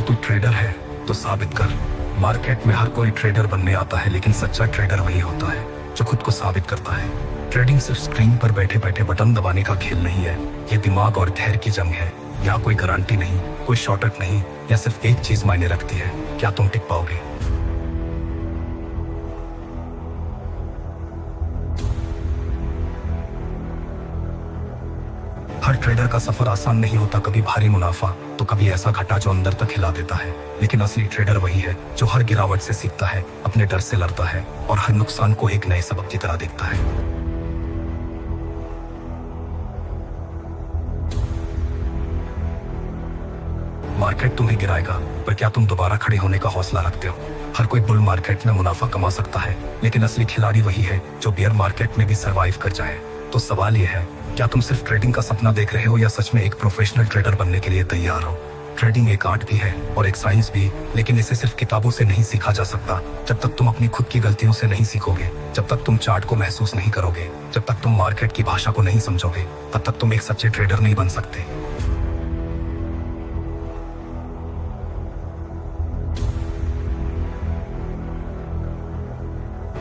तू ट्रेडर है तो साबित कर। मार्केट में हर कोई ट्रेडर बनने आता है, लेकिन सच्चा ट्रेडर वही होता है जो खुद को साबित करता है। ट्रेडिंग सिर्फ स्क्रीन पर बैठे बैठे बटन दबाने का खेल नहीं है, ये दिमाग और धैर्य की जंग है। यहाँ कोई गारंटी नहीं, कोई शॉर्टकट नहीं, या सिर्फ एक चीज मायने रखती है, क्या तुम टिक पाओगे। हर ट्रेडर का सफर आसान नहीं होता, कभी भारी मुनाफा तो कभी ऐसा घाटा जो अंदर तक हिला देता है। लेकिन असली ट्रेडर वही है जो हर गिरावट से सीखता है, अपने डर से लड़ता है और हर नुकसान को एक नए सबक की तरह देखता है। मार्केट तुम्हें गिराएगा, पर क्या तुम दोबारा खड़े होने का हौसला रखते हो। हर कोई बुल मार्केट में मुनाफा कमा सकता है, लेकिन असली खिलाड़ी वही है जो बियर मार्केट में भी सरवाइव कर जाए। तो सवाल यह है, क्या तुम सिर्फ ट्रेडिंग का सपना देख रहे हो या सच में एक प्रोफेशनल ट्रेडर बनने के लिए तैयार हो। ट्रेडिंग एक आर्ट भी है और एक साइंस भी, लेकिन इसे सिर्फ किताबों से नहीं सीखा जा सकता। जब तक तुम अपनी खुद की गलतियों से नहीं सीखोगे, जब तक तुम चार्ट को महसूस नहीं करोगे, जब तक तुम मार्केट की भाषा को नहीं समझोगे, तब तक तुम एक सच्चे ट्रेडर नहीं बन सकते।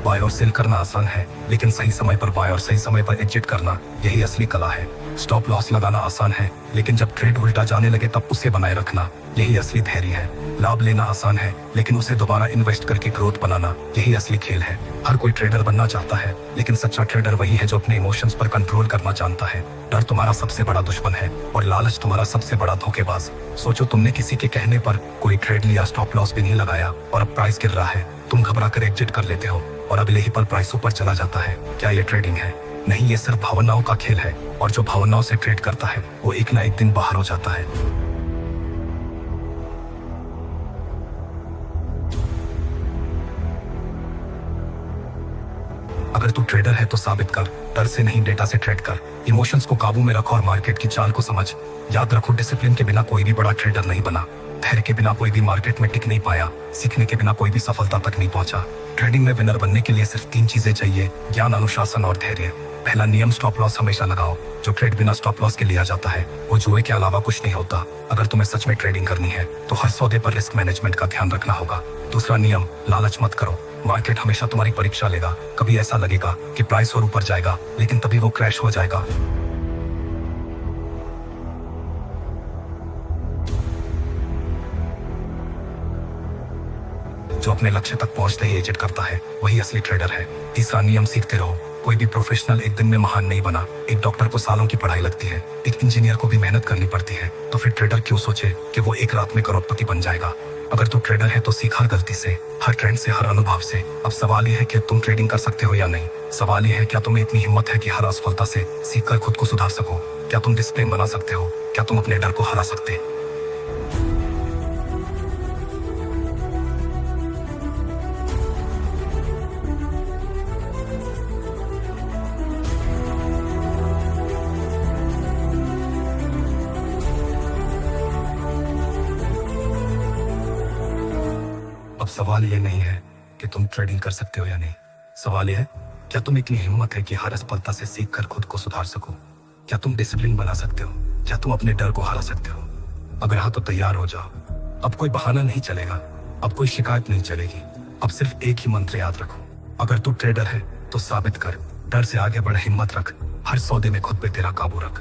बाय और सेल करना आसान है, लेकिन सही समय पर बाय और सही समय पर एग्जिट करना, यही असली कला है। स्टॉप लॉस लगाना आसान है, लेकिन जब ट्रेड उल्टा जाने लगे तब उसे बनाए रखना, यही असली धैर्य है। लाभ लेना आसान है, लेकिन उसे दोबारा इन्वेस्ट करके ग्रोथ बनाना, यही असली खेल है। हर कोई ट्रेडर बनना चाहता है, लेकिन सच्चा ट्रेडर वही है जो अपने इमोशंस पर कंट्रोल करना जानता है। डर तुम्हारा सबसे बड़ा दुश्मन है और लालच तुम्हारा सबसे बड़ा धोखेबाज। सोचो, तुमने किसी के कहने पर कोई ट्रेड लिया, स्टॉप लॉस भी नहीं लगाया और अब प्राइस गिर रहा है। तुम घबरा कर एग्जिट कर लेते हो और अगले ही पल प्राइस ऊपर चला जाता है। क्या ये ट्रेडिंग है? नहीं, ये सिर्फ भावनाओं का खेल है, और जो भावनाओं से ट्रेड करता है वो एक ना एक दिन बाहर हो जाता है। अगर तू ट्रेडर है तो साबित कर, डर से नहीं डेटा से ट्रेड कर। इमोशंस को काबू में रखो और मार्केट की चाल को समझ। याद रखो, डिसिप्लिन के बिना कोई भी बड़ा ट्रेडर नहीं बना, धैर्य के बिना कोई भी मार्केट में टिक नहीं पाया, सीखने के बिना कोई भी सफलता तक नहीं पहुंचा। ट्रेडिंग में विनर बनने के लिए सिर्फ 3 चीजें चाहिए: ज्ञान, अनुशासन और धैर्य। पहला नियम, स्टॉप लॉस हमेशा लगाओ। जो ट्रेड बिना स्टॉप लॉस के लिया जाता है वो जुए के अलावा कुछ नहीं होता। अगर तुम्हें सच में ट्रेडिंग करनी है तो हर सौदे पर रिस्क मैनेजमेंट का ध्यान रखना होगा। दूसरा नियम, लालच मत करो। मार्केट हमेशा तुम्हारी परीक्षा लेगा। कभी ऐसा लगेगा कि प्राइस और ऊपर जाएगा, लेकिन तभी वो क्रैश हो जाएगा। जो अपने लक्ष्य तक पहुंचते ही एग्जिट करता है वही असली ट्रेडर है। तीसरा नियम, सीखते रहो। कोई भी प्रोफेशनल एक दिन में महान नहीं बना। एक डॉक्टर को सालों की पढ़ाई लगती है, एक इंजीनियर को भी मेहनत करनी पड़ती है, तो फिर ट्रेडर क्यों सोचे कि वो एक रात में करोड़पति बन जाएगा। अगर तू ट्रेडर है तो सीख हर गलती से, हर ट्रेंड से, हर अनुभव से। अब सवाल यह है कि तुम ट्रेडिंग कर सकते हो या नहीं। सवाल यह है, क्या तुम्हें इतनी हिम्मत है कि हर असफलता से सीखकर खुद को सुधार सको। क्या तुम डिसिप्लिन बना सकते हो? क्या तुम अपने डर को हरा सकते? अब सवाल ये नहीं है कि तुम ट्रेडिंग कर सकते हो या नहीं। सवाल ये है, क्या तुम इतनी हिम्मत है कि हर असफलता से सीखकर खुद को सुधार सको। क्या तुम डिसिप्लिन बना सकते हो? क्या तुम अपने डर को हरा सकते हो? अगर हाँ तो तैयार हो जाओ। अब कोई बहाना नहीं चलेगा, अब कोई शिकायत नहीं चलेगी। अब सिर्फ एक ही मंत्र याद रखो, अगर तू ट्रेडर है तो साबित कर। डर से आगे बढ़, हिम्मत रख, हर सौदे में खुद पे तेरा काबू रख।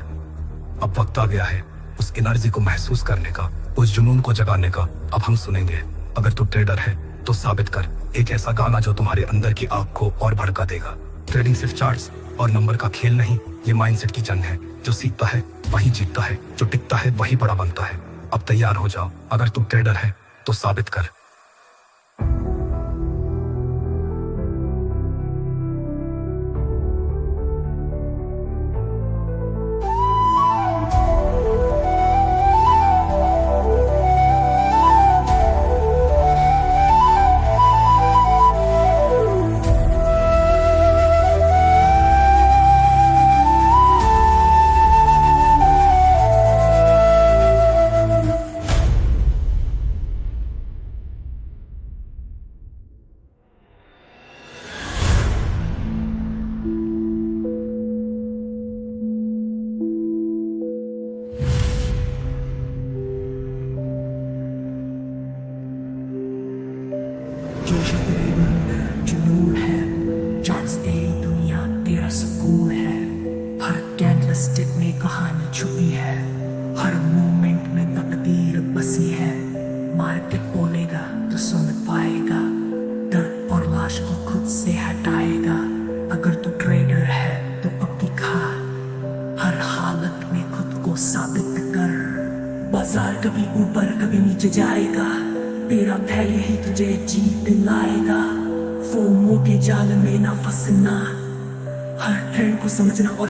अब वक्त आ गया है उस एनर्जी को महसूस करने का, उस जुनून को जगाने का। अब हम सुनेंगे। अगर तू ट्रेडर है तो साबित कर, एक ऐसा गाना जो तुम्हारे अंदर की आग को और भड़का देगा। ट्रेडिंग सिर्फ चार्ट्स और नंबर का खेल नहीं, ये माइंडसेट की जंग है। जो सीखता है वही जीतता है, जो टिकता है वही बड़ा बनता है। अब तैयार हो जाओ, अगर तू ट्रेडर है तो साबित कर। तो सुन पाएगा, डर और लाश को खुद से हटाएगा। अगर तू ट्रेडर है तो पक्की खा, हर हालत में खुद को साबित कर। बाजार कभी ऊपर कभी नीचे जाएगा, तेरा धैर्य ही तुझे जीत दिलाएगा। फोमो के जाल में ना फंसना, हर ट्रेंड को समझना और